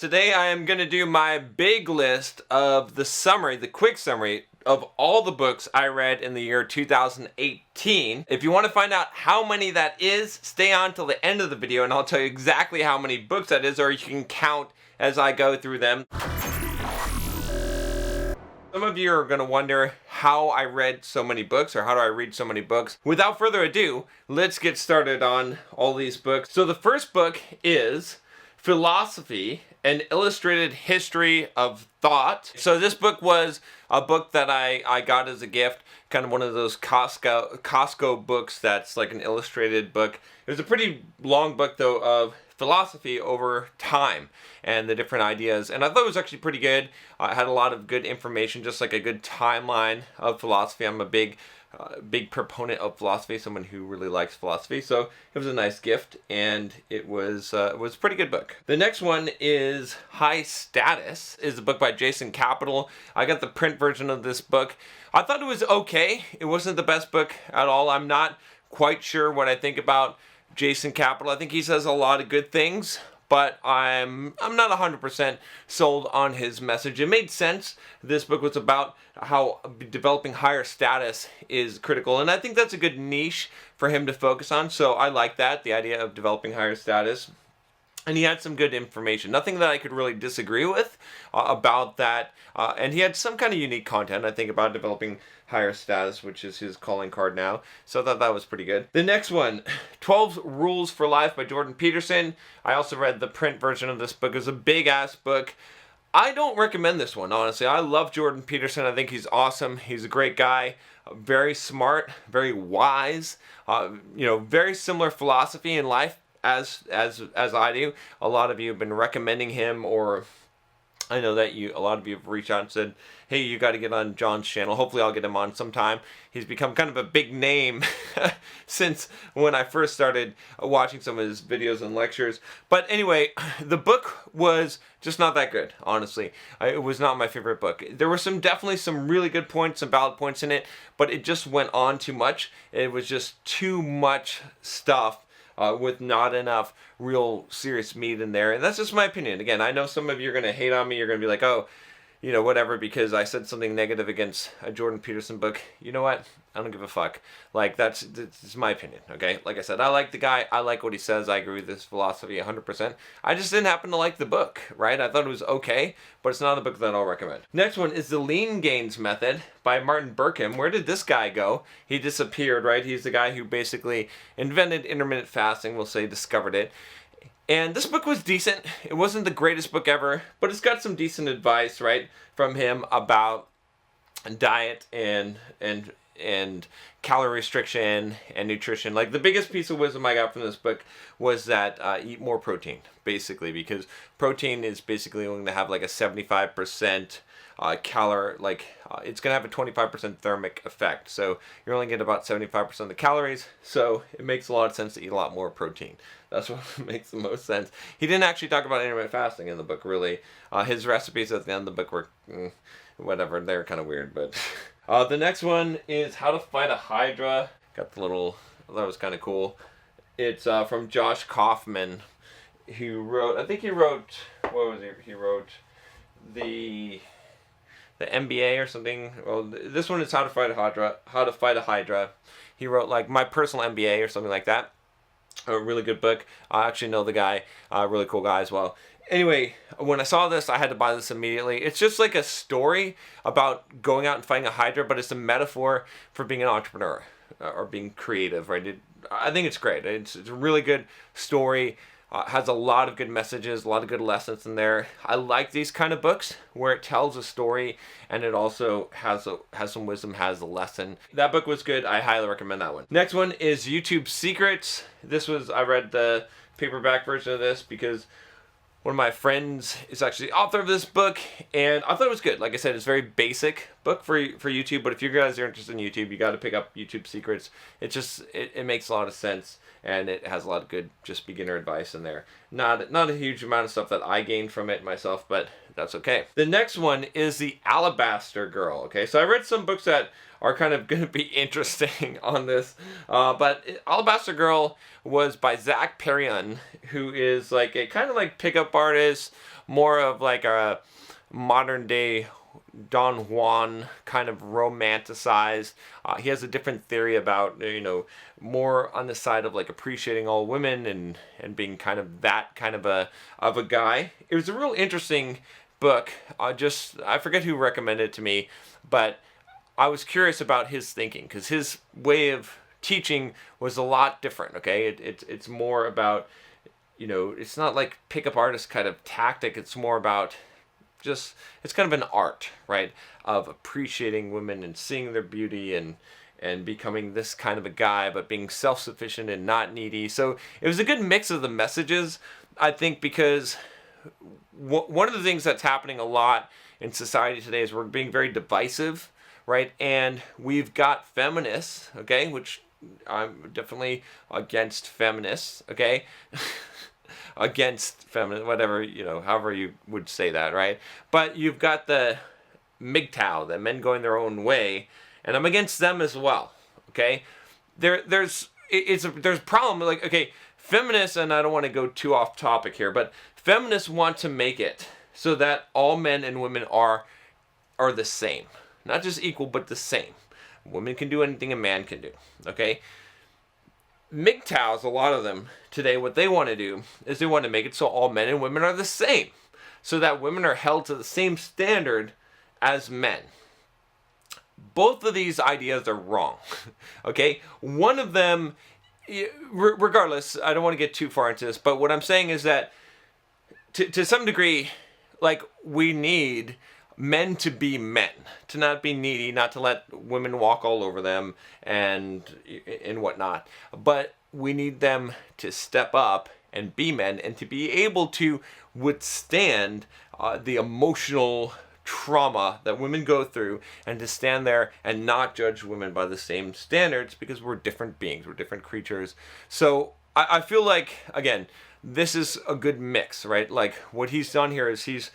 Today I am going to do my big list of the quick summary of all the books I read in the year 2018. If you want to find out how many that is, stay on till the end of the video and I'll tell you exactly how many books that is, or you can count as I go through them. Some of you are going to wonder how I read so many books, or how do I read so many books. Without further ado, let's get started on all these books. So the first book is Philosophy, an Illustrated History of Thought. So this book was a book that I got as a gift, kind of one of those Costco books that's like an illustrated book. It was a pretty long book though of philosophy over time and the different ideas, and I thought it was actually pretty good. It had a lot of good information, just like a good timeline of philosophy. I'm a big proponent of philosophy, someone who really likes philosophy, so it was a nice gift, and it was a pretty good book. The next one is High Status, is a book by Jason Capital. I got the print version of this book. I thought it was okay. It wasn't the best book at all. I'm not quite sure what I think about Jason Capital. I think he says a lot of good things, but I'm not 100% sold on his message. It made sense. This book was about how developing higher status is critical, and I think that's a good niche for him to focus on, so I like that, the idea of developing higher status. And he had some good information. Nothing that I could really disagree with about that. And he had some kind of unique content, I think, about developing higher status, which is his calling card now. So I thought that was pretty good. The next one, 12 Rules for Life by Jordan Peterson. I also read the print version of this book. It was a big-ass book. I don't recommend this one, honestly. I love Jordan Peterson. I think he's awesome. He's a great guy. Very smart, very wise. Very similar philosophy in life as I do. A lot of you have been recommending him, or I know that a lot of you have reached out and said, hey, you got to get on John's channel. Hopefully I'll get him on sometime. He's become kind of a big name since when I first started watching some of his videos and lectures. But anyway, the book was just not that good, honestly. It was not my favorite book. There were definitely some really good points, some valid points in it, but it just went on too much. It was just too much stuff. With not enough real serious meat in there. And that's just my opinion. Again, I know some of you are going to hate on me. You're going to be like, oh, whatever, because I said something negative against a Jordan Peterson book. You know what? I don't give a fuck. Like, that's my opinion, okay? Like I said, I like the guy. I like what he says. I agree with his philosophy 100%. I just didn't happen to like the book, right? I thought it was okay, but it's not a book that I'll recommend. Next one is The Leangains Method by Martin Berkham. Where did this guy go? He disappeared, right? He's the guy who basically invented intermittent fasting, we'll say discovered it. And this book was decent. It wasn't the greatest book ever, but it's got some decent advice, right, from him about diet and calorie restriction and nutrition. Like, the biggest piece of wisdom I got from this book was that eat more protein, basically, because protein is basically only going to have like a 75% calorie, it's going to have a 25% thermic effect. So you're only getting about 75% of the calories. So it makes a lot of sense to eat a lot more protein. That's what makes the most sense. He didn't actually talk about intermittent fasting in the book, really. His recipes at the end of the book were whatever. They're kind of weird, but the next one is How to Fight a Hydra. Got the little, that was kind of cool. It's from Josh Kaufman, who wrote, what was it? He wrote the MBA or something. Well, this one is How to Fight a Hydra. He wrote like My Personal MBA or something like that. A really good book. I actually know the guy, really cool guy as well. Anyway, when I saw this, I had to buy this immediately. It's just like a story about going out and fighting a Hydra, but it's a metaphor for being an entrepreneur or being creative, right? I think it's great. It's a really good story. Has a lot of good messages, a lot of good lessons in there. I like these kind of books where it tells a story and it also has some wisdom, has a lesson. That book was good. I highly recommend that one. Next one is YouTube Secrets. I read the paperback version of this because one of my friends is actually the author of this book, and I thought it was good. Like I said, it's a very basic book for YouTube, but if you guys are interested in YouTube, you got to pick up YouTube Secrets. It makes a lot of sense, and it has a lot of good just beginner advice in there. Not a huge amount of stuff that I gained from it myself, but that's okay. The next one is The Alabaster Girl. Okay, so I read some books that are kind of going to be interesting on this. But Alabaster Girl was by Zach Perrion, who is like a kind of like pickup artist, more of like a modern day Don Juan, kind of romanticized. He has a different theory about, more on the side of like appreciating all women and being kind of that kind of a guy. It was a real interesting book. I forget who recommended it to me, but I was curious about his thinking, because his way of teaching was a lot different. Okay, it's more about, it's not like pickup artist kind of tactic. It's more about it's kind of an art, right, of appreciating women and seeing their beauty and becoming this kind of a guy, but being self-sufficient and not needy. So it was a good mix of the messages, I think, because one of the things that's happening a lot in society today is we're being very divisive, right? And we've got feminists, okay, which I'm definitely against feminists, okay? Against feminist, whatever, however you would say that, right? But you've got the MGTOW, the men going their own way, and I'm against them as well, okay? There's a problem, like, okay, feminists, and I don't want to go too off topic here, but feminists want to make it so that all men and women are the same. Not just equal, but the same. Women can do anything a man can do, okay? MGTOWs, a lot of them today, what they want to do is they want to make it so all men and women are the same, so that women are held to the same standard as men. Both of these ideas are wrong, okay? One of them, regardless, I don't want to get too far into this, but what I'm saying is that to some degree, like, we need men to be men, to not be needy, not to let women walk all over them and whatnot. But we need them to step up and be men, and to be able to withstand the emotional trauma that women go through, and to stand there and not judge women by the same standards, because we're different beings, we're different creatures. So I feel like, again, this is a good mix, right? Like, what he's done here is he's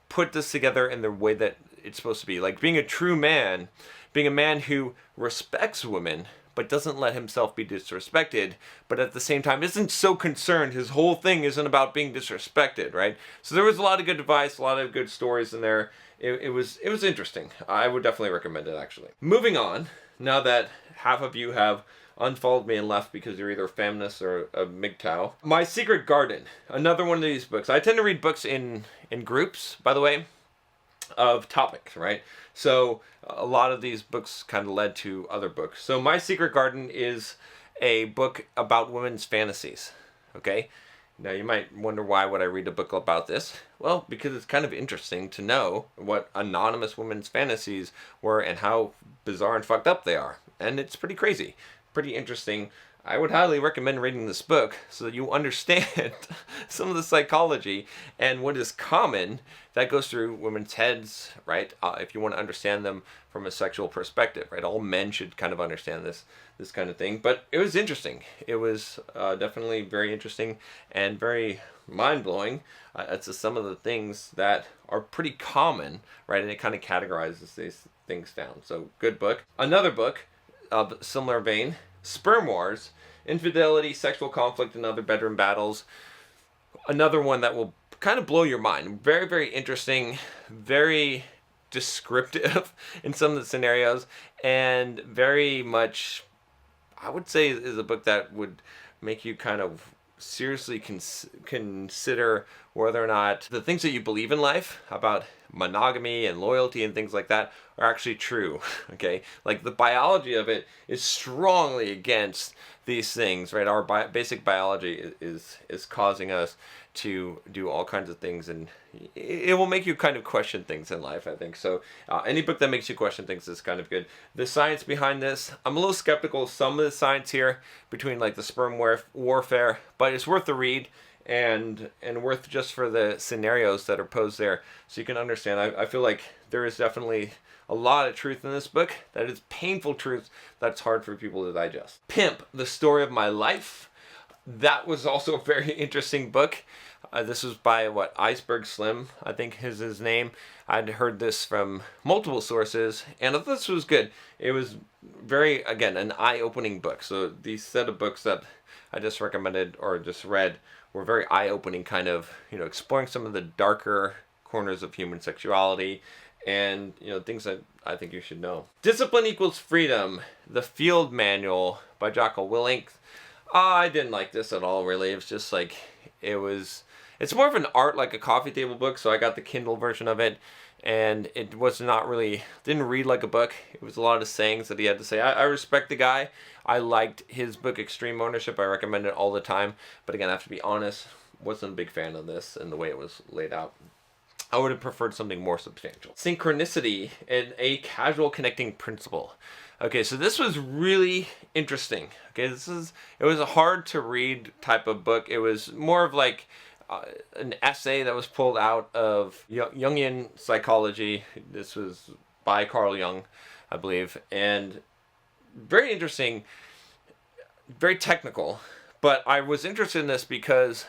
put this together in the way that it's supposed to be. Like, being a true man, being a man who respects women, but doesn't let himself be disrespected, but at the same time isn't so concerned. His whole thing isn't about being disrespected, right? So there was a lot of good advice, a lot of good stories in there. It was interesting. I would definitely recommend it, actually. Moving on, now that half of you have unfollowed me and left because you're either a feminist or a MGTOW. My Secret Garden, another one of these books. I tend to read books in groups, by the way, of topics, right? So a lot of these books kind of led to other books. So My Secret Garden is a book about women's fantasies, okay? Now you might wonder, why would I read a book about this? Well, because it's kind of interesting to know what anonymous women's fantasies were and how bizarre and fucked up they are. And it's pretty crazy. Pretty interesting. I would highly recommend reading this book so that you understand some of the psychology and what is common that goes through women's heads, right? If you want to understand them from a sexual perspective, right? All men should kind of understand this kind of thing. But it was interesting. It was definitely very interesting and very mind-blowing. It's just some of the things that are pretty common, right? And it kind of categorizes these things down. So, good book. Another book of similar vein, Sperm Wars, Infidelity, Sexual Conflict, and Other Bedroom Battles. Another one that will kind of blow your mind. Very, very interesting, very descriptive in some of the scenarios, and very much, I would say, is a book that would make you kind of seriously consider whether or not the things that you believe in life about monogamy and loyalty and things like that are actually true, okay? Like, the biology of it is strongly against these things, right? Our basic biology is causing us to do all kinds of things, and it will make you kind of question things in life, I think. So any book that makes you question things is kind of good. The science behind this, I'm a little skeptical of some of the science here between, like, the sperm warfare, but it's worth the read. And worth just for the scenarios that are posed there, so you can understand. I feel like there is definitely a lot of truth in this book that is painful truth that's hard for people to digest. Pimp, The Story of My Life. That was also a very interesting book. This was by, Iceberg Slim, I think is his name. I'd heard this from multiple sources, and this was good. It was very, again, an eye-opening book. So these set of books that I just recommended or just read were very eye-opening, kind of, exploring some of the darker corners of human sexuality and, things that I think you should know. Discipline Equals Freedom, The Field Manual by Jocko Willink. I didn't like this at all, really. It was just like, it's more of an art, like a coffee table book, so I got the Kindle version of it, and it was not really, didn't read like a book. It was a lot of sayings that he had to say. I respect the guy. I liked his book, Extreme Ownership. I recommend it all the time, but again, I have to be honest, wasn't a big fan of this and the way it was laid out. I would have preferred something more substantial. Synchronicity, and a casual connecting principle. Okay, so this was really interesting. Okay, it was a hard to read type of book. It was more of like an essay that was pulled out of Jungian psychology. This was by Carl Jung, I believe, and very interesting, very technical. But I was interested in this because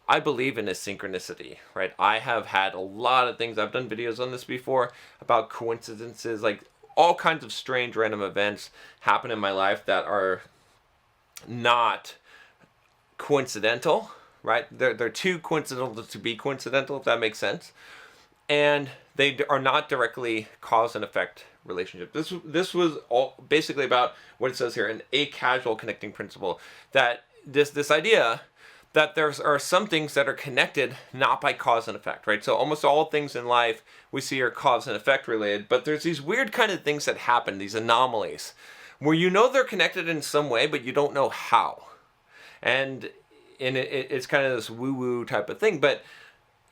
I believe in this synchronicity, right? I have had a lot of things, I've done videos on this before about coincidences, like all kinds of strange random events happen in my life that are not coincidental, right? They're too coincidental to be coincidental, if that makes sense. And they are not directly cause and effect relationship. This was all basically about what it says here, an acasual connecting principle, that this idea that there are some things that are connected not by cause and effect, right? So almost all things in life we see are cause and effect related, but there's these weird kind of things that happen, these anomalies, where they're connected in some way, but you don't know how. And it's kind of this woo-woo type of thing, but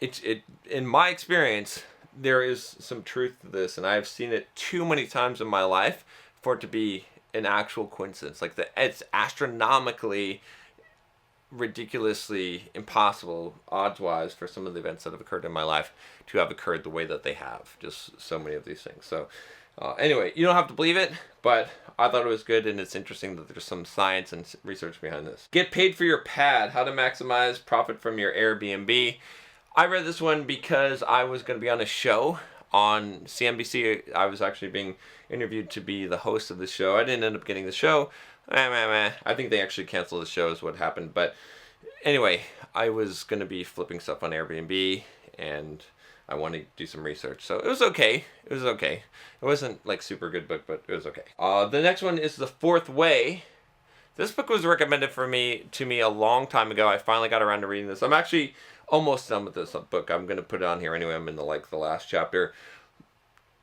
it in my experience, there is some truth to this, and I've seen it too many times in my life for it to be an actual coincidence. Like it's astronomically, ridiculously impossible, odds-wise, for some of the events that have occurred in my life to have occurred the way that they have. Just so many of these things. So anyway, you don't have to believe it, but I thought it was good, and it's interesting that there's some science and research behind this. Get Paid for Your Pad, How to Maximize Profit from Your Airbnb. I read this one because I was going to be on a show on CNBC. I was actually being interviewed to be the host of the show. I didn't end up getting the show. I think they actually canceled the show is what happened. But anyway, I was going to be flipping stuff on Airbnb, and I wanted to do some research. So it was okay. It was okay. It wasn't like super good book, but it was okay. The next one is The Fourth Way. This book was recommended to me a long time ago. I finally got around to reading this. I'm actually almost done with this book. I'm going to put it on here anyway. I'm in the last chapter.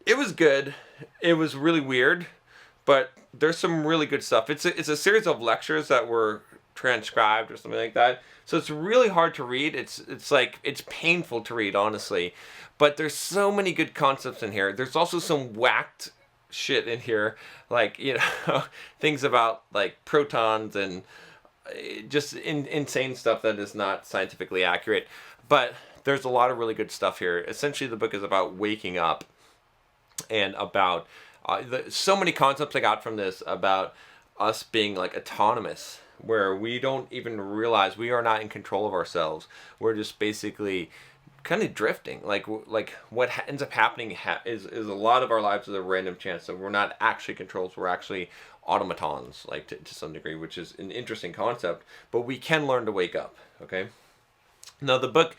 It was good. It was really weird, but there's some really good stuff. It's a series of lectures that were transcribed or something like that. So it's really hard to read. It's painful to read, honestly. But there's so many good concepts in here. There's also some whacked shit in here, like, things about like protons and just insane stuff that is not scientifically accurate. But there's a lot of really good stuff here. Essentially, the book is about waking up, and about so many concepts I got from this about us being like autonomous, where we don't even realize we are not in control of ourselves. We're just basically kind of drifting. Like what ends up happening is a lot of our lives is a random chance. So we're not actually controls. We're actually automatons, like to some degree, which is an interesting concept. But we can learn to wake up. Okay. Now the book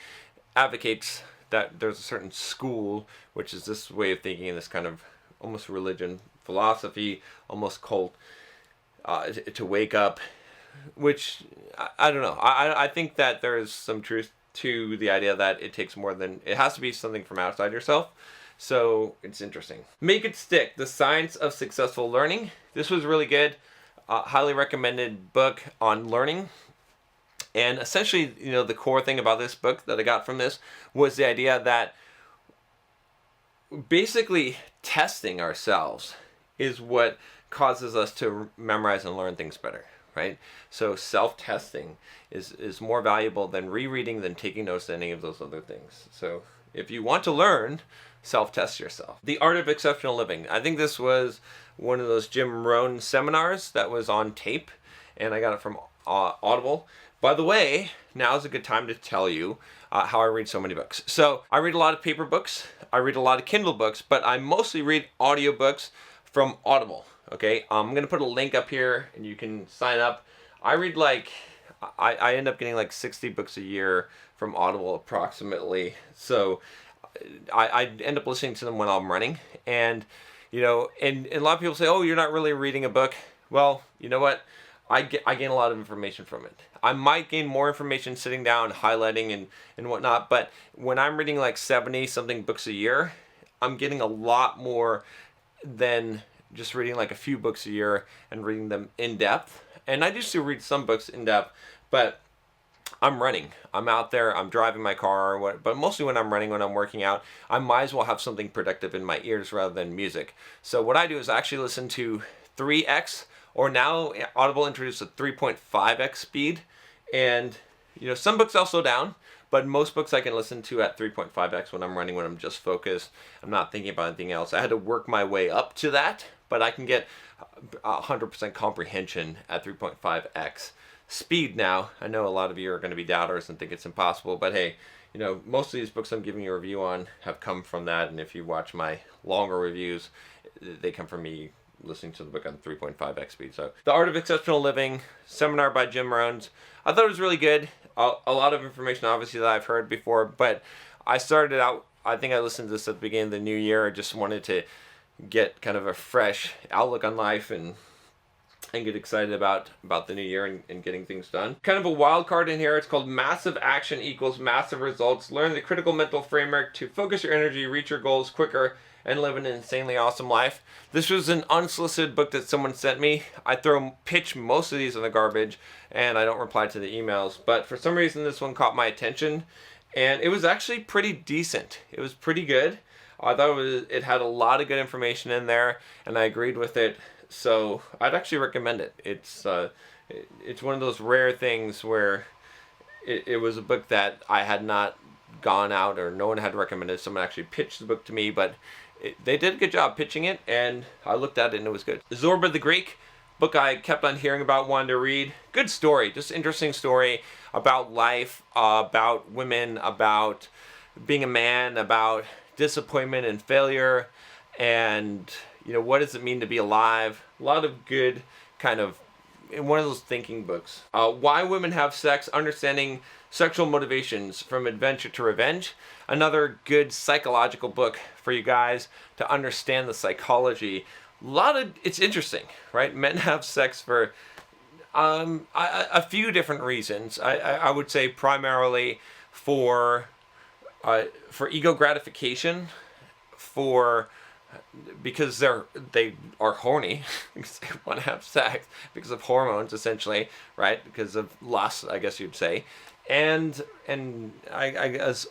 advocates that there's a certain school, which is this way of thinking, this kind of almost religion, philosophy, almost cult, to wake up, which I don't know. I think that there is some truth to the idea that it takes more than, it has to be something from outside yourself. So it's interesting. Make It Stick, The Science of Successful Learning. This was really good. Highly recommended book on learning. And essentially, the core thing about this book that I got from this was the idea that basically testing ourselves is what causes us to memorize and learn things better, right? So self-testing is more valuable than rereading, than taking notes, than any of those other things. So if you want to learn, self-test yourself. The Art of Exceptional Living. I think this was one of those Jim Rohn seminars that was on tape, and I got it from Audible. By the way, now's a good time to tell you how I read so many books. So I read a lot of paper books, I read a lot of Kindle books, but I mostly read audiobooks from Audible. Okay, I'm gonna put a link up here and you can sign up. I read like I end up getting like 60 books a year from Audible approximately. So I end up listening to them when I'm running. And, you know, and a lot of people say, oh, you're not really reading a book. Well, you know what? I gain a lot of information from it. I might gain more information sitting down, highlighting and whatnot, but when I'm reading like 70-something books a year, I'm getting a lot more than just reading like a few books a year and reading them in depth. And I do still read some books in depth, but I'm running. I'm out there, I'm driving my car, but mostly when I'm running, when I'm working out, I might as well have something productive in my ears rather than music. So what I do is I actually listen to 3x, or now Audible introduced a 3.5x speed. And, you know, some books I'll slow down, but most books I can listen to at 3.5x when I'm running, when I'm just focused. I'm not thinking about anything else. I had to work my way up to that, but I can get 100% comprehension at 3.5x speed now. I know a lot of you are going to be doubters and think it's impossible, but hey, you know, most of these books I'm giving you a review on have come from that. And if you watch my longer reviews, they come from me listening to the book on 3.5x speed. So The Art of Exceptional Living, seminar by Jim Rohns. I thought it was really good. A lot of information obviously that I've heard before, but I started out, I think I listened to this at the beginning of the new year. I just wanted to get kind of a fresh outlook on life and get excited about the new year and getting things done. Kind of a wild card in here. It's called Massive Action Equals Massive Results. Learn the critical mental framework to focus your energy, reach your goals quicker, and live an insanely awesome life. This was an unsolicited book that someone sent me. I pitch most of these in the garbage, and I don't reply to the emails. But for some reason, this one caught my attention, and it was actually pretty decent. It was pretty good. I thought it had a lot of good information in there, and I agreed with it. So I'd actually recommend it. It's one of those rare things where it was a book that I had not gone out or no one had recommended. Someone actually pitched the book to me, but they did a good job pitching it, and I looked at it and it was good. Zorba the Greek, book I kept on hearing about, wanted to read. Good story, just interesting story about life, about women, about being a man, about disappointment and failure, and you know, what does it mean to be alive? A lot of good kind of, in one of those thinking books. Why Women Have Sex, Understanding Sexual Motivations from Adventure to Revenge. Another good psychological book for you guys to understand the psychology. It's interesting, right? Men have sex for a few different reasons. I would say primarily for ego gratification, because they are horny, because they want to have sex, because of hormones essentially, right? Because of lust, I guess you'd say, and I guess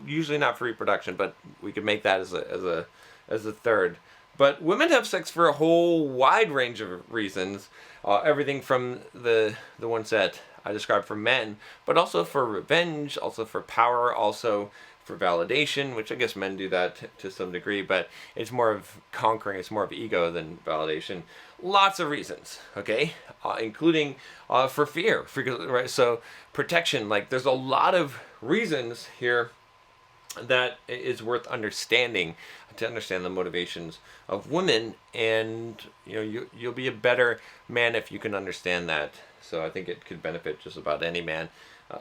usually not for reproduction, but we could make that as a third. But women have sex for a whole wide range of reasons, everything from the ones that I described for men, but also for revenge, also for power, also for validation, which I guess men do that to some degree, but it's more of conquering, it's more of ego than validation. Lots of reasons, okay? Including for fear, right? So protection, like there's a lot of reasons here that is worth understanding to understand the motivations of women, and you know, you'll be a better man if you can understand that. So I think it could benefit just about any man.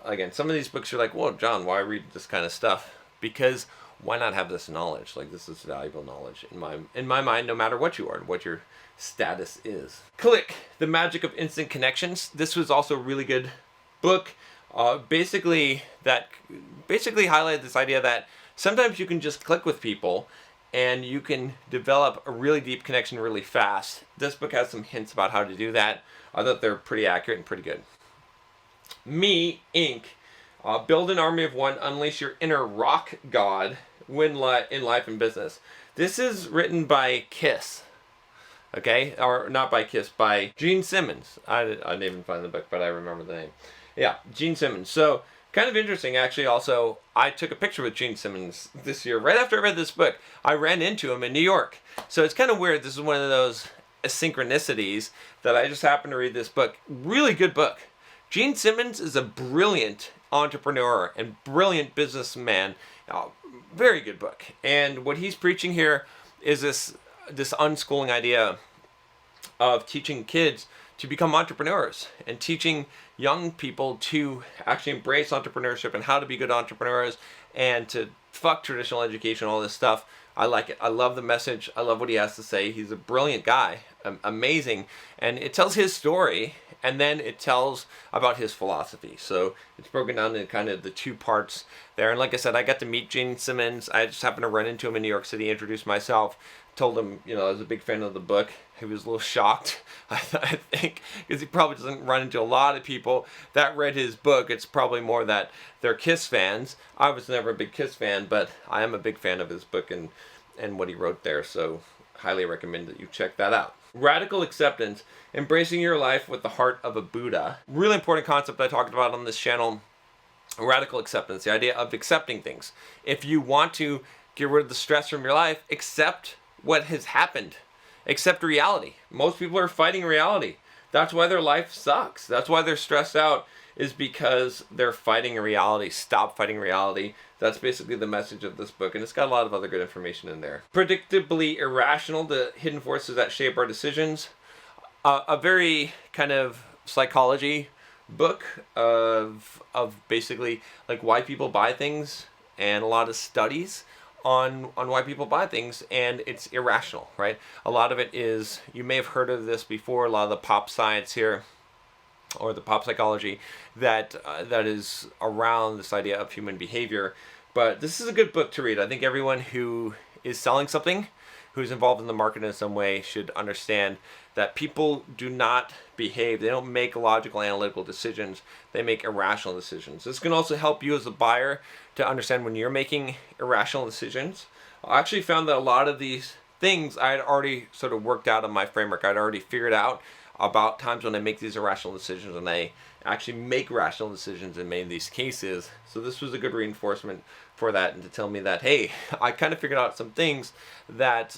Again, some of these books are like, well, John, why read this kind of stuff? Because why not have this knowledge? Like, this is valuable knowledge in my mind, no matter what you are and what your status is. Click, The Magic of Instant Connections. This was also a really good book. Basically highlighted this idea that sometimes you can just click with people and you can develop a really deep connection really fast. This book has some hints about how to do that. I thought they're pretty accurate and pretty good. Me, Inc. Build an Army of One, Unleash Your Inner Rock God, Win in Life and Business. This is written by Kiss. Okay? Or not by Kiss, by Gene Simmons. I didn't even find the book, but I remember the name. Yeah, Gene Simmons. So, kind of interesting, actually. Also, I took a picture with Gene Simmons this year. Right after I read this book, I ran into him in New York. So, it's kind of weird. This is one of those synchronicities that I just happened to read this book. Really good book. Gene Simmons is a brilliant entrepreneur and brilliant businessman. Very good book. And what he's preaching here is this unschooling idea of teaching kids to become entrepreneurs and teaching young people to actually embrace entrepreneurship and how to be good entrepreneurs and to fuck traditional education, all this stuff. I like it. I love the message. I love what he has to say. He's a brilliant guy, amazing. And it tells his story, and then it tells about his philosophy. So it's broken down into kind of the two parts there. And like I said, I got to meet Gene Simmons. I just happened to run into him in New York City, introduced myself, told him, I was a big fan of the book. He was a little shocked, I think, because he probably doesn't run into a lot of people that read his book. It's probably more that they're Kiss fans. I was never a big Kiss fan, but I am a big fan of his book and what he wrote there. So highly recommend that you check that out. Radical acceptance, embracing your life with the heart of a Buddha. Really important concept I talked about on this channel. Radical acceptance, the idea of accepting things. If you want to get rid of the stress from your life, accept what has happened. Accept reality. Most people are fighting reality. That's why their life sucks. That's why they're stressed out, is because they're fighting reality. Stop fighting reality. That's basically the message of this book, and it's got a lot of other good information in there. Predictably Irrational, the hidden forces that shape our decisions. A very kind of psychology book of basically like why people buy things, and a lot of studies on why people buy things, and it's irrational, right? A lot of it is, you may have heard of this before, a lot of the pop science here, or the pop psychology that is around this idea of human behavior. But this is a good book to read. I think everyone who is selling something, who's involved in the market in some way, should understand that people do not behave. They don't make logical, analytical decisions. They make irrational decisions. This can also help you as a buyer to understand when you're making irrational decisions. I actually found that a lot of these things I had already sort of worked out in my framework. I'd already figured out about times when I make these irrational decisions, and I actually make rational decisions in many of these cases. So this was a good reinforcement for that, and to tell me that, hey, I kind of figured out some things that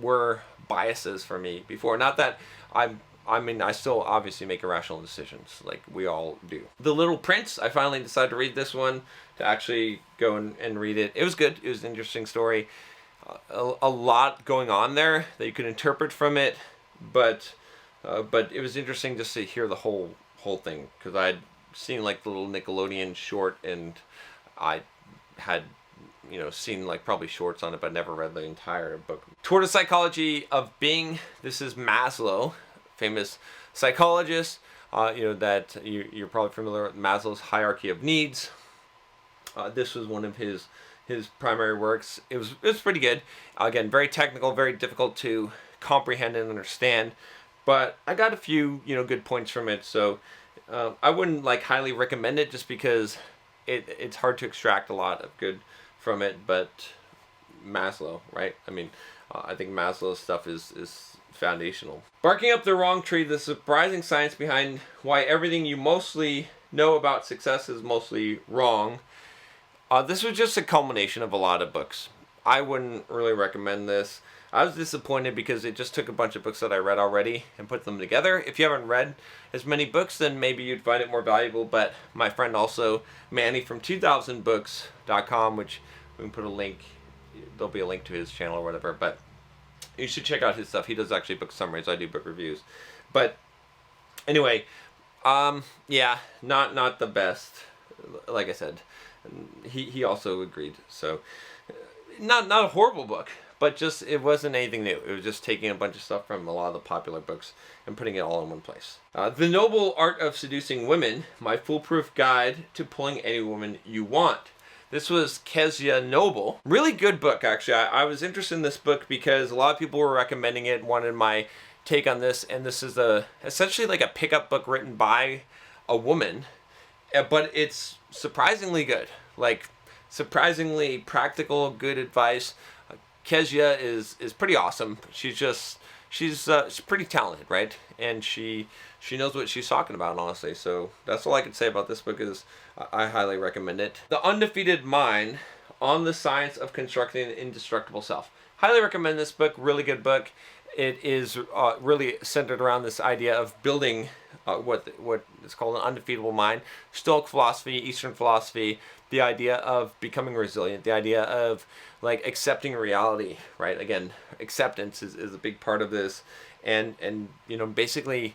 were biases for me before. Not that I still obviously make irrational decisions, like we all do. The Little Prince, I finally decided to read this one, to actually go and read it. It was good. It was an interesting story. A lot going on there that you could interpret from it, but it was interesting just to hear the whole thing, because I'd seen like the little Nickelodeon short, and I had seen like probably shorts on it, but never read the entire book. Toward a Psychology of Being. This is Maslow, famous psychologist. That you're probably familiar with Maslow's hierarchy of needs. This was one of his primary works. It was pretty good. Again, very technical, very difficult to comprehend and understand, but I got a few good points from it. So I wouldn't like highly recommend it, just because it's hard to extract a lot of good from it. But Maslow, right? I mean, I think Maslow's stuff is foundational. Barking Up the Wrong Tree, the surprising science behind why everything you mostly know about success is mostly wrong. This was just a culmination of a lot of books. I wouldn't really recommend this. I was disappointed because it just took a bunch of books that I read already and put them together. If you haven't read as many books, then maybe you'd find it more valuable. But my friend also, Manny from 2000books.com, which we can put a link, there'll be a link to his channel or whatever, but you should check out his stuff. He does actually book summaries. I do book reviews. But anyway, yeah, not the best. Like I said, he also agreed. So not a horrible book, but just it wasn't anything new. It was just taking a bunch of stuff from a lot of the popular books and putting it all in one place. The Noble Art of Seducing Women, My Foolproof Guide to Pulling Any Woman You Want. This was Kezia Noble. Really good book, actually. I was interested in this book because a lot of people were recommending it, wanted my take on this, and this is essentially like a pickup book written by a woman, but it's surprisingly good. Like, surprisingly practical, good advice. Kezia is pretty awesome. She's pretty talented, right? And she knows what she's talking about, honestly. So that's all I can say about this book. Is I highly recommend it. The Undefeated Mind, on the Science of Constructing an Indestructible Self. Highly recommend this book. Really good book. It is really centered around this idea of building what is called an undefeatable mind. Stoic philosophy, Eastern philosophy, the idea of becoming resilient, the idea of like accepting reality, right? Again, acceptance is a big part of this, and basically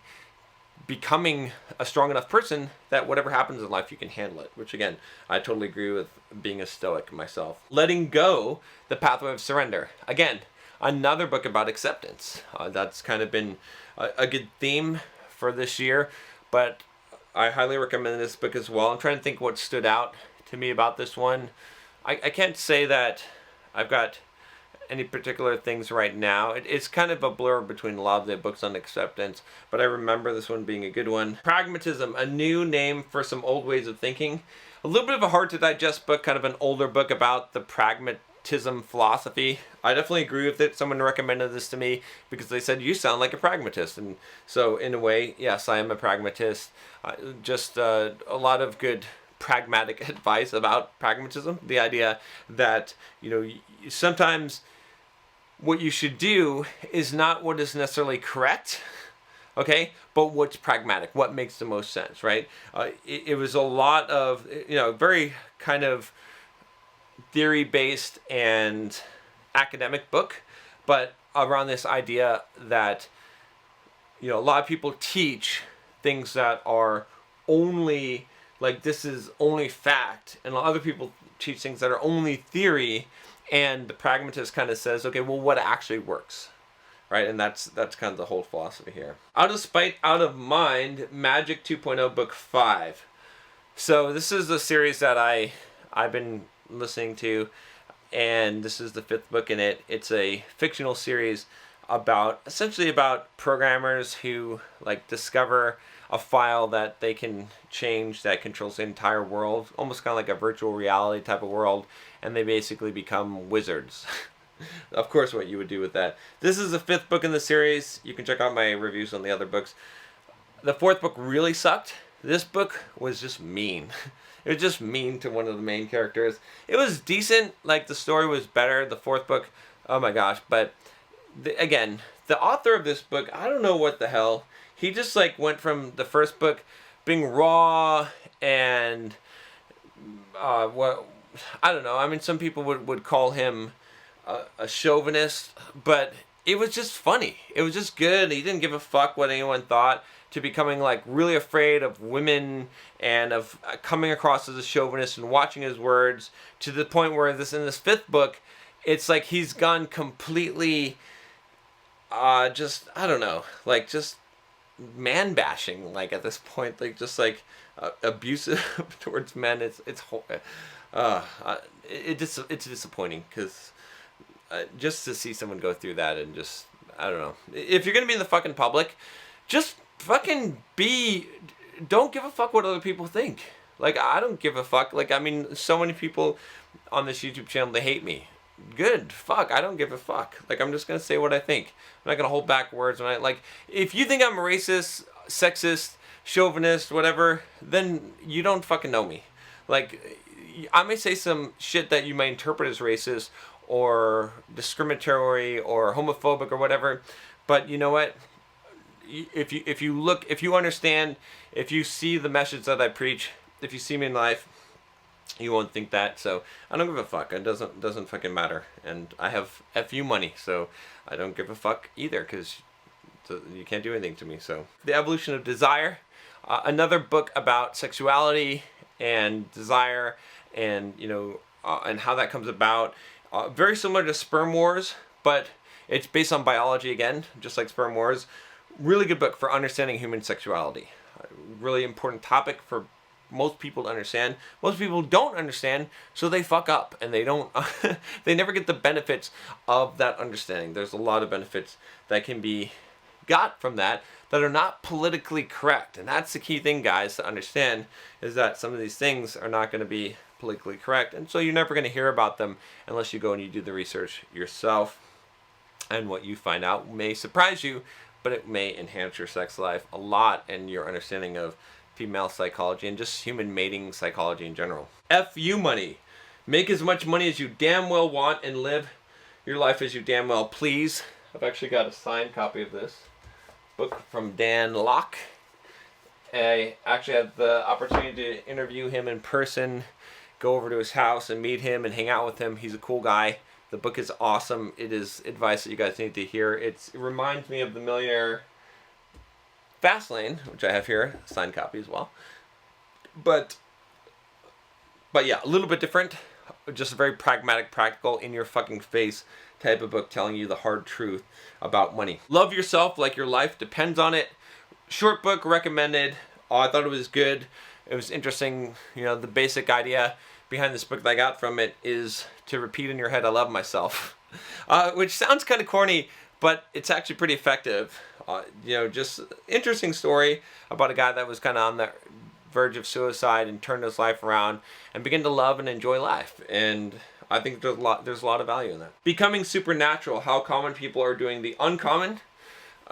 becoming a strong enough person that whatever happens in life, you can handle it, which again, I totally agree with being a stoic myself. Letting Go, The Pathway of Surrender. Again, another book about acceptance. That's kind of been a good theme for this year, but I highly recommend this book as well. I'm trying to think what stood out to me about this one. I can't say that I've got any particular things right now. It's kind of a blur between a lot of the books on acceptance, but I remember this one being a good one. Pragmatism, a new name for some old ways of thinking. A little bit of a hard to digest book, kind of an older book about the pragmatism philosophy. I definitely agree with it. Someone recommended this to me because they said, you sound like a pragmatist. And so in a way, yes, I am a pragmatist. Just a lot of good pragmatic advice about pragmatism. The idea that, sometimes what you should do is not what is necessarily correct, okay, but what's pragmatic, what makes the most sense, right? It was a lot of, very kind of theory-based and academic book, but around this idea that, a lot of people teach things that are only, like, this is only fact, and other people teach things that are only theory. And the pragmatist kind of says, okay, well, what actually works, right? And that's kind of the whole philosophy here. Out of Spite, Out of Mind, Magic 2.0, Book 5. So this is a series that I've been listening to, and this is the 5th book in it. It's a fictional series essentially about programmers who, like, discover a file that they can change that controls the entire world, almost kind of like a virtual reality type of world, and they basically become wizards. Of course, what you would do with that. This is the 5th book in the series. You can check out my reviews on the other books. The 4th book really sucked. This book was just mean. It was just mean to one of the main characters. It was decent, like the story was better. The 4th book, oh my gosh, but again, the author of this book, I don't know what the hell. He just like went from the 1st book being raw and what, I don't know. I mean, some people would call him a chauvinist, but it was just funny. It was just good. He didn't give a fuck what anyone thought, to becoming like really afraid of women and of coming across as a chauvinist and watching his words to the point where in this 5th book, it's like he's gone completely just, I don't know, like just man bashing, like at this point, like just like abusive towards men. It's disappointing because just to see someone go through that and just, I don't know. If you're gonna be in the fucking public, just fucking don't give a fuck what other people think. Like, I don't give a fuck. Like, I mean, so many people on this YouTube channel, they hate me. Good. Fuck. I don't give a fuck. Like, I'm just going to say what I think. I'm not going to hold back words. If you think I'm a racist, sexist, chauvinist, whatever, then you don't fucking know me. Like, I may say some shit that you might interpret as racist or discriminatory or homophobic or whatever, but you know what? If you understand, if you see the message that I preach, if you see me in life, you won't think that. So I don't give a fuck. It doesn't fucking matter. And I have FU money, so I don't give a fuck either, because you can't do anything to me. So The Evolution of Desire, another book about sexuality and desire, and and how that comes about. Very similar to Sperm Wars, but it's based on biology again, just like Sperm Wars. Really good book for understanding human sexuality. Really important topic for most people to understand. Most people don't understand, so they fuck up, and they don't. They never get the benefits of that understanding. There's a lot of benefits that can be got from that are not politically correct, and that's the key thing, guys, to understand, is that some of these things are not going to be politically correct, and so you're never going to hear about them unless you go and you do the research yourself. And what you find out may surprise you, but it may enhance your sex life a lot and your understanding of female psychology and just human mating psychology in general. FU money. Make as much money as you damn well want and live your life as you damn well please. I've actually got a signed copy of this book from Dan Locke. I actually had the opportunity to interview him in person, go over to his house and meet him and hang out with him. He's a cool guy. The book is awesome. It is advice that you guys need to hear. It reminds me of The Millionaire Fastlane, which I have here, signed copy as well. But yeah, a little bit different. Just a very pragmatic, practical, in your fucking face type of book telling you the hard truth about money. Love yourself like your life depends on it. Short book, recommended. I thought it was good. It was interesting. You know, the basic idea behind this book that I got from it is to repeat in your head, I love myself. Which sounds kind of corny, but it's actually pretty effective. You know, just interesting story about a guy that was kind of on the verge of suicide and turned his life around and began to love and enjoy life. And I think there's a lot of value in that. Becoming Supernatural, How Common People Are Doing the Uncommon.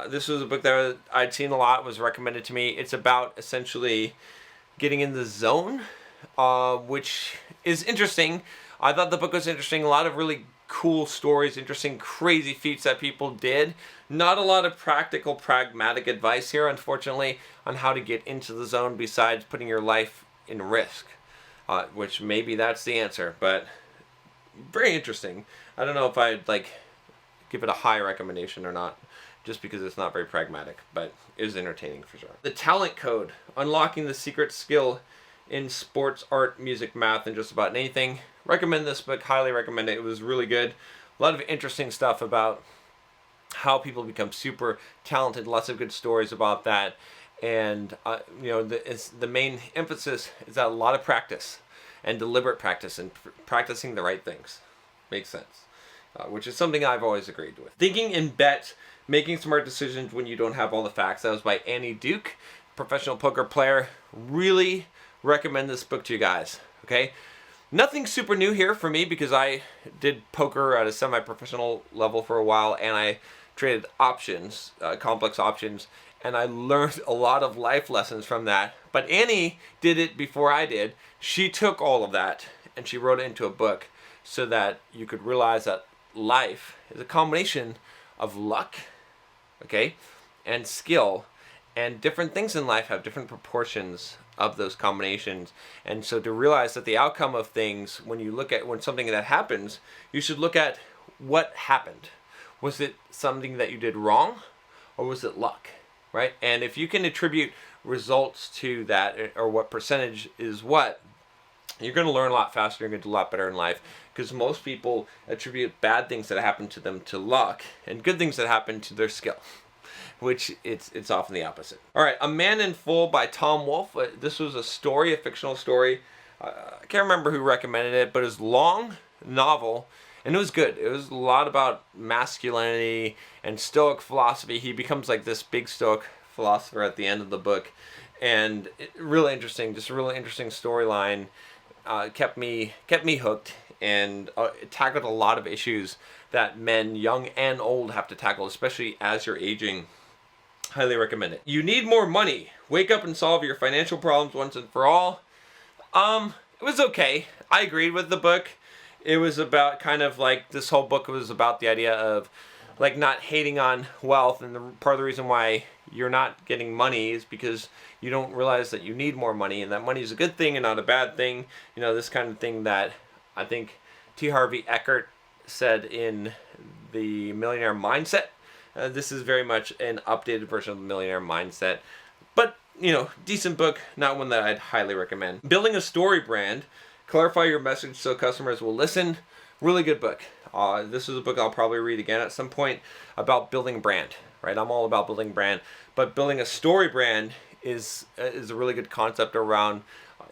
This was a book that I'd seen a lot, was recommended to me. It's about essentially getting in the zone, which is interesting. I thought the book was interesting. A lot of really cool stories, interesting, crazy feats that people did. Not a lot of practical, pragmatic advice here, unfortunately, on how to get into the zone besides putting your life in risk, which maybe that's the answer, but very interesting. I don't know if I'd give it a high recommendation or not, just because it's not very pragmatic, but it was entertaining for sure. The Talent Code, Unlocking the Secret Skill in Sports, Art, Music, Math, and just about anything. Recommend this book, highly recommend it. It was really good. A lot of interesting stuff about how people become super talented, lots of good stories about that. And you know, the main emphasis is that a lot of practice and deliberate practice and practicing the right things. Makes sense. Which is something I've always agreed with. Thinking in Bets, Making Smart Decisions When You Don't Have All the Facts. That was by Antidote, professional poker player. Really recommend this book to you guys. Okay? Nothing super new here for me because I did poker at a semi-professional level for a while and I traded options, complex options, and I learned a lot of life lessons from that. But Annie did it before I did. She took all of that and she wrote it into a book so that you could realize that life is a combination of luck, okay, and skill, and different things in life have different proportions of those combinations. And so to realize that the outcome of things, when something that happens, you should look at what happened. Was it something that you did wrong, or was it luck, right? And if you can attribute results to that, or what percentage is what, you're going to learn a lot faster, you're going to do a lot better in life, because most people attribute bad things that happen to them to luck, and good things that happen to their skill, which it's often the opposite. All right, A Man in Full by Tom Wolfe. This was a story, a fictional story. I can't remember who recommended it, but it was long, novel, and it was good. It was a lot about masculinity and Stoic philosophy. He becomes like this big Stoic philosopher at the end of the book, and really interesting, just a really interesting storyline. Kept me hooked, and it tackled a lot of issues that men, young and old, have to tackle, especially as you're aging. Highly recommend it. You Need More Money. Wake up and solve your financial problems once and for all. It was okay. I agreed with the book. It was about this whole book was about the idea of not hating on wealth, and part of the reason why you're not getting money is because you don't realize that you need more money, and that money is a good thing and not a bad thing. You know, this kind of thing that I think T. Harvey Eckert said in The Millionaire Mindset. This is very much an updated version of The Millionaire Mindset. But, you know, decent book, not one that I'd highly recommend. Building a Story Brand. Clarify your message so customers will listen. Really good book. This is a book I'll probably read again at some point about building brand, right? I'm all about building brand. But building a story brand is a really good concept around,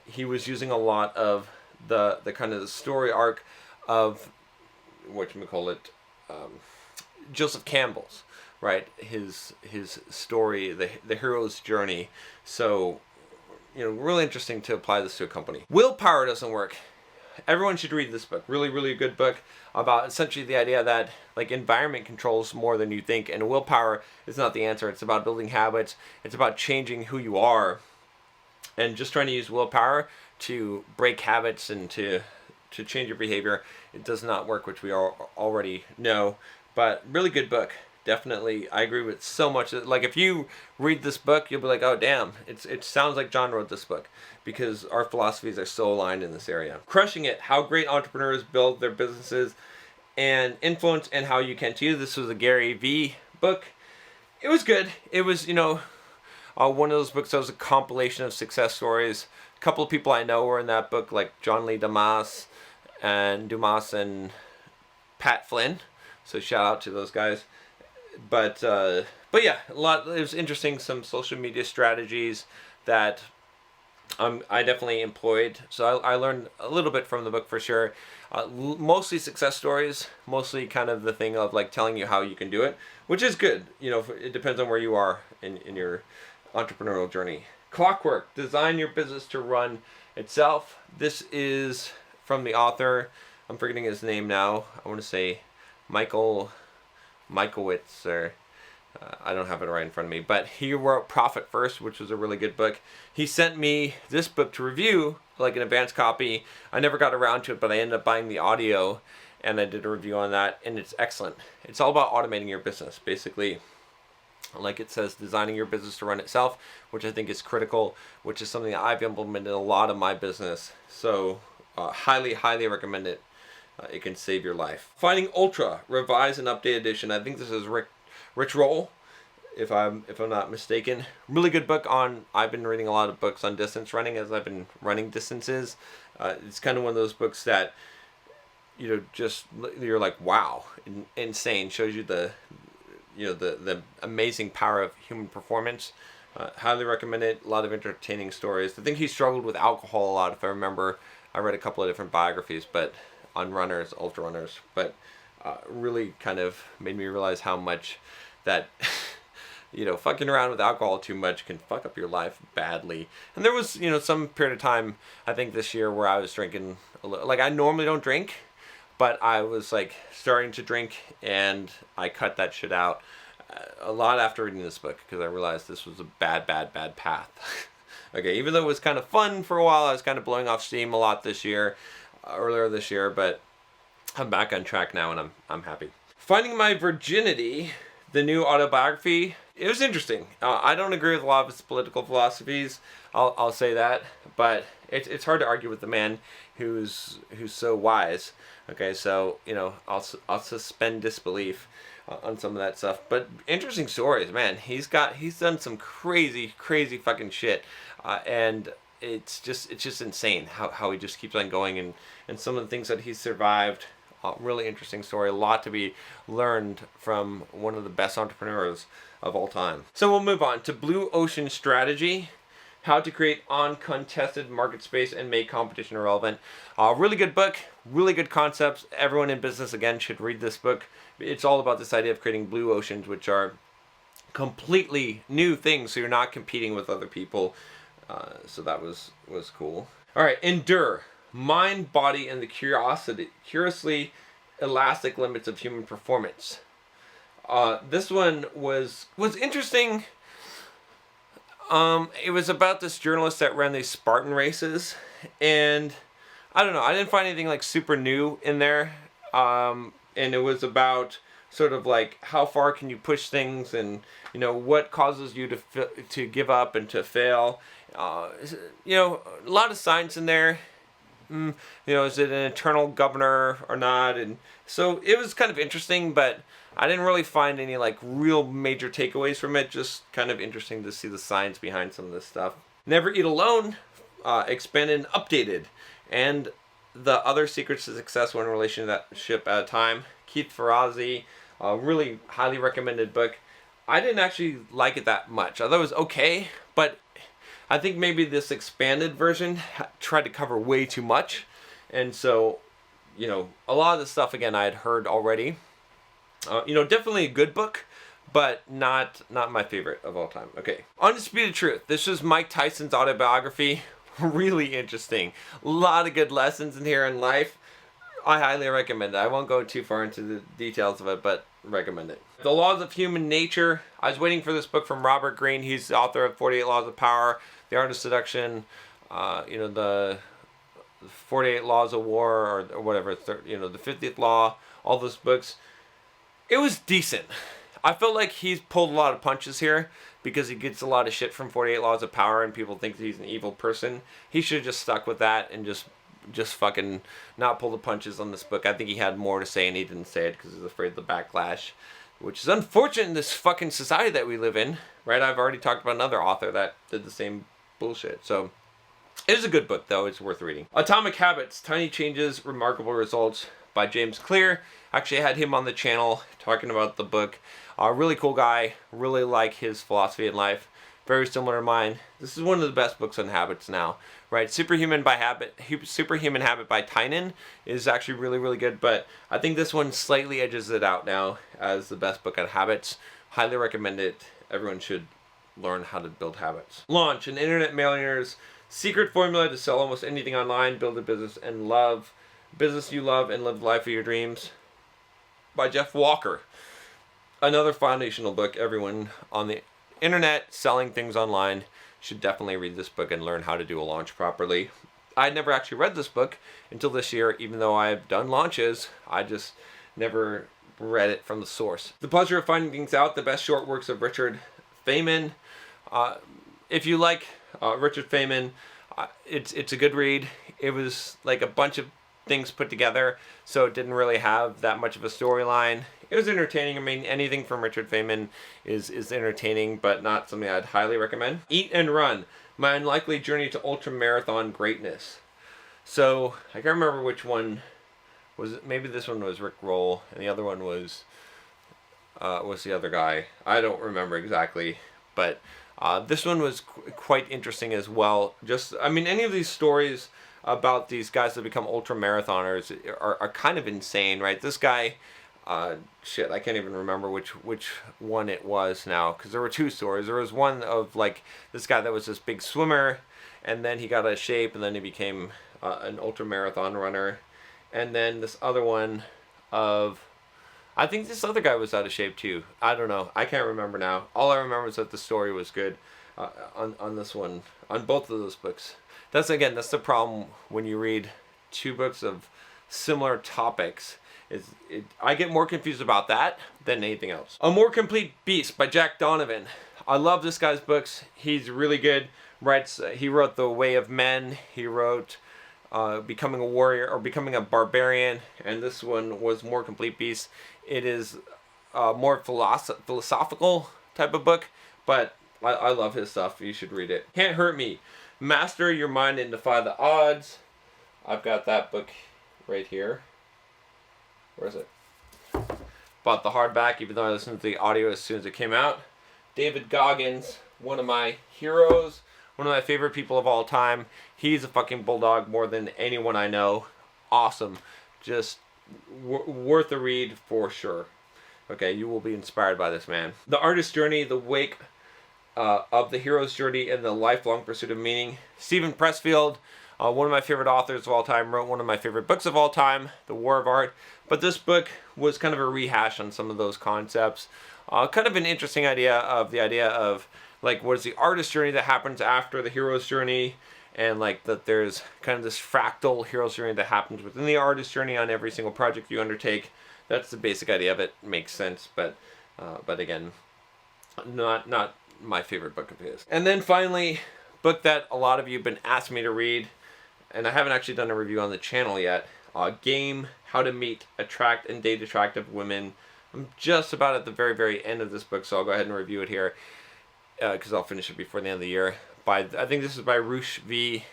he was using a lot of the kind of the story arc of, Joseph Campbell's, right? His story, the hero's journey. So, you know, really interesting to apply this to a company. Willpower Doesn't Work. Everyone should read this book. Really, really good book about essentially the idea that environment controls more than you think, and willpower is not the answer. It's about building habits. It's about changing who you are, and just trying to use willpower to break habits and to change your behavior. It does not work, which we all already know. But really good book. Definitely, I agree with so much. If you read this book, you'll be like, oh damn, it sounds like John wrote this book, because our philosophies are so aligned in this area. Crushing It, How Great Entrepreneurs Build Their Businesses and Influence, and How You Can Too. This was a Gary V book. It was good. It was, one of those books that was a compilation of success stories. A couple of people I know were in that book, like John Lee Dumas and Pat Flynn. So shout out to those guys. But yeah, a lot. It was interesting. Some social media strategies that I definitely employed. So I learned a little bit from the book for sure. Mostly success stories, mostly kind of the thing of like telling you how you can do it, which is good. You know, it depends on where you are in your entrepreneurial journey. Clockwork, design your business to run itself. This is from the author. I'm forgetting his name now. I want to say Michaelwitz, or I don't have it right in front of me, but he wrote Profit First, which was a really good book. He sent me this book to review, like an advanced copy. I never got around to it, but I ended up buying the audio, and I did a review on that, and it's excellent. It's all about automating your business, basically. Like it says, designing your business to run itself, which I think is critical, which is something that I've implemented in a lot of my business. So highly, highly recommend it. It can save your life. Finding Ultra, revised and updated edition. I think this is Rich Roll, if I'm not mistaken. Really good book on. I've been reading a lot of books on distance running as I've been running distances. It's kind of one of those books that just you're like, wow, insane. Shows you the amazing power of human performance. Highly recommend it. A lot of entertaining stories. I think he struggled with alcohol a lot, if I remember. I read a couple of different biographies, but on runners, ultra runners, but really kind of made me realize how much that fucking around with alcohol too much can fuck up your life badly. And there was some period of time, I think this year, where I was drinking a little. Like, I normally don't drink, but I was like starting to drink, and I cut that shit out a lot after reading this book, because I realized this was a bad path. Okay, even though it was kind of fun for a while, I was kind of blowing off steam a lot earlier this year, but I'm back on track now, and I'm happy. Finding My Virginity, the new autobiography. It was interesting. I don't agree with a lot of his political philosophies. I'll say that, but it's hard to argue with the man who's so wise. Okay, so I'll suspend disbelief on some of that stuff. But interesting stories, man. He's done some crazy fucking shit, and it's just insane how he just keeps on going, and some of the things that he's survived. Really interesting story. A lot to be learned from one of the best entrepreneurs of all time. So we'll move on to Blue Ocean Strategy. How to create uncontested market space and make competition irrelevant. Really good book, really good concepts. Everyone in business, again, should read this book. It's all about this idea of creating blue oceans, which are completely new things, so you're not competing with other people. So that was cool. All right, Endure. Mind, body, and the curiously elastic limits of human performance. This one was interesting. It was about this journalist that ran these Spartan races, and I don't know, I didn't find anything like super new in there. And it was about sort of like how far can you push things, and what causes you to give up and to fail. A lot of science in there. Is it an eternal governor or not? And so it was kind of interesting, but I didn't really find any like real major takeaways from it. Just kind of interesting to see the science behind some of this stuff. Never Eat Alone, expanded and updated, and the other secrets to success one relationship at a time. Keith Ferrazzi, really highly recommended book. I didn't actually like it that much. I thought it was okay, but I think maybe this expanded version tried to cover way too much. And so, a lot of the stuff, again, I had heard already. Definitely a good book, but not my favorite of all time. Okay. Undisputed Truth. This is Mike Tyson's autobiography. Really interesting. A lot of good lessons in here in life. I highly recommend it. I won't go too far into the details of it, but recommend it. The Laws of Human Nature. I was waiting for this book from Robert Greene. He's the author of 48 Laws of Power, The Art of Seduction, the 48 Laws of War, or whatever, the 50th Law, all those books. It was decent. I felt like he's pulled a lot of punches here because he gets a lot of shit from 48 Laws of Power and people think that he's an evil person. He should have just stuck with that and just fucking not pull the punches on this book. I think he had more to say and he didn't say it because he was afraid of the backlash. which is unfortunate in this fucking society that we live in, right? I've already talked about another author that did the same bullshit. So it is a good book, though. It's worth reading. Atomic Habits, Tiny Changes, Remarkable Results by James Clear. Actually, I had him on the channel talking about the book. Really cool guy. Really like his philosophy in life. Very similar to mine. This is one of the best books on habits now, right? Superhuman Habit by Tynan is actually really, really good, but I think this one slightly edges it out now as the best book on habits. Highly recommend it. Everyone should learn how to build habits. Launch, an internet millionaire's secret formula to sell almost anything online, build a business you love, and live the life of your dreams by Jeff Walker. Another foundational book. Everyone on the internet selling things online should definitely read this book and learn how to do a launch properly. I never actually read this book until this year, even though I've done launches. I just never read it from the source. The Pleasure of Finding Things Out, the best short works of Richard Feynman. If you like Richard Feynman, it's a good read. It was like a bunch of things put together, so it didn't really have that much of a storyline. It was entertaining. I mean, anything from Richard Feynman is entertaining, but not something I'd highly recommend. Eat and Run, My Unlikely Journey to Ultra-Marathon Greatness. So, I can't remember which one was it. Maybe this one was Rick Roll, and the other one was the other guy. I don't remember exactly, but this one was quite interesting as well. Any of these stories about these guys that become ultra-marathoners are kind of insane, right? This guy... I can't even remember which one it was now, because there were two stories. There was one of like this guy that was this big swimmer, and then he got out of shape, and then he became an ultra marathon runner. And then this other one of, I think this other guy was out of shape too. I don't know. I can't remember now. All I remember is that the story was good on this one, on both of those books. That's the problem when you read two books of similar topics. I get more confused about that than anything else. A More Complete Beast by Jack Donovan. I love this guy's books. He's really good. He wrote The Way of Men. He wrote Becoming a Warrior or Becoming a Barbarian. And this one was More Complete Beast. It is a more philosophical type of book, but I love his stuff. You should read it. Can't Hurt Me. Master Your Mind and Defy the Odds. I've got that book right here. Where is it? Bought the hardback, even though I listened to the audio as soon as it came out. David Goggins, one of my heroes, one of my favorite people of all time. He's a fucking bulldog more than anyone I know. Awesome. Just worth a read for sure. Okay, you will be inspired by this man. The Artist's Journey, The Wake of the Hero's Journey and the Lifelong Pursuit of Meaning. Stephen Pressfield, one of my favorite authors of all time, wrote one of my favorite books of all time, The War of Art. But this book was kind of a rehash on some of those concepts. Kind of an interesting idea of like what is the artist's journey that happens after the hero's journey, and like that there's kind of this fractal hero's journey that happens within the artist's journey on every single project you undertake. That's the basic idea of it. Makes sense, but again, not my favorite book of his. And then finally, book that a lot of you have been asking me to read, and I haven't actually done a review on the channel yet. Game, How to Meet, Attract, and Date Attractive Women. I'm just about at the very, very end of this book, so I'll go ahead and review it here, because I'll finish it before the end of the year. I think this is by Roosh V.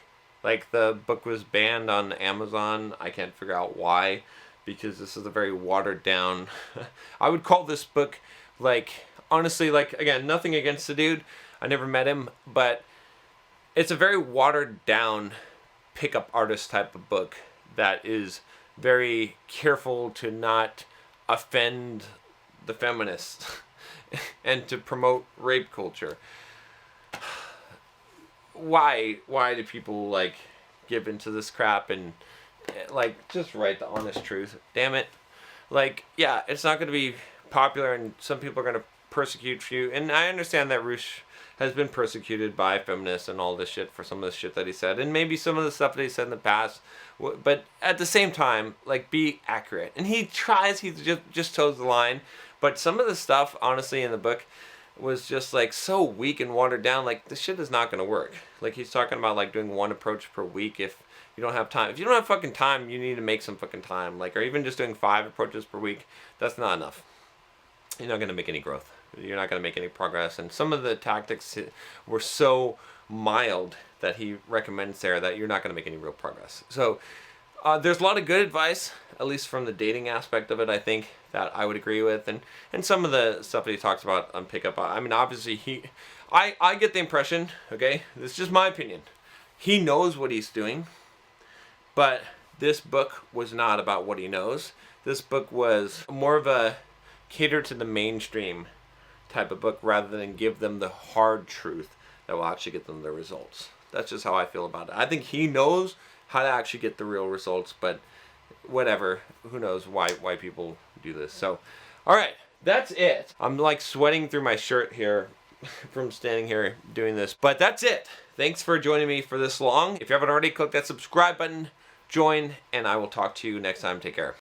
Like, the book was banned on Amazon. I can't figure out why, because this is a very watered down... I would call this book, like, honestly, like, again, nothing against the dude. I never met him, but it's a very watered down pickup artist type of book that is very careful to not offend the feminists and to promote rape culture. Why do people like give into this crap and like just write the honest truth? Damn it. Like, yeah, it's not going to be popular and some people are going to persecute you. And I understand that Roosh has been persecuted by feminists and all this shit for some of the shit that he said. And maybe some of the stuff that he said in the past. But at the same time, like, be accurate. And he tries, he just toes the line. But some of the stuff, honestly, in the book was just, like, so weak and watered down. Like, this shit is not going to work. Like, he's talking about, like, doing one approach per week if you don't have time. If you don't have fucking time, you need to make some fucking time. Like, or even just doing 5 approaches per week. That's not enough. you're not going to make any growth. You're not going to make any progress. And some of the tactics were so mild that he recommends there that you're not going to make any real progress. So there's a lot of good advice, at least from the dating aspect of it, I think, that I would agree with. And some of the stuff that he talks about on pickup, I mean, obviously I get the impression, okay, this is just my opinion, he knows what he's doing, but this book was not about what he knows. This book was more of a cater to the mainstream type of book rather than give them the hard truth that will actually get them the results. That's just how I feel about it. I think he knows how to actually get the real results, but whatever, who knows why people do this. So, all right, that's it. I'm like sweating through my shirt here from standing here doing this, but that's it. Thanks for joining me for this long. If you haven't already, click that subscribe button, join, and I will talk to you next time. Take care.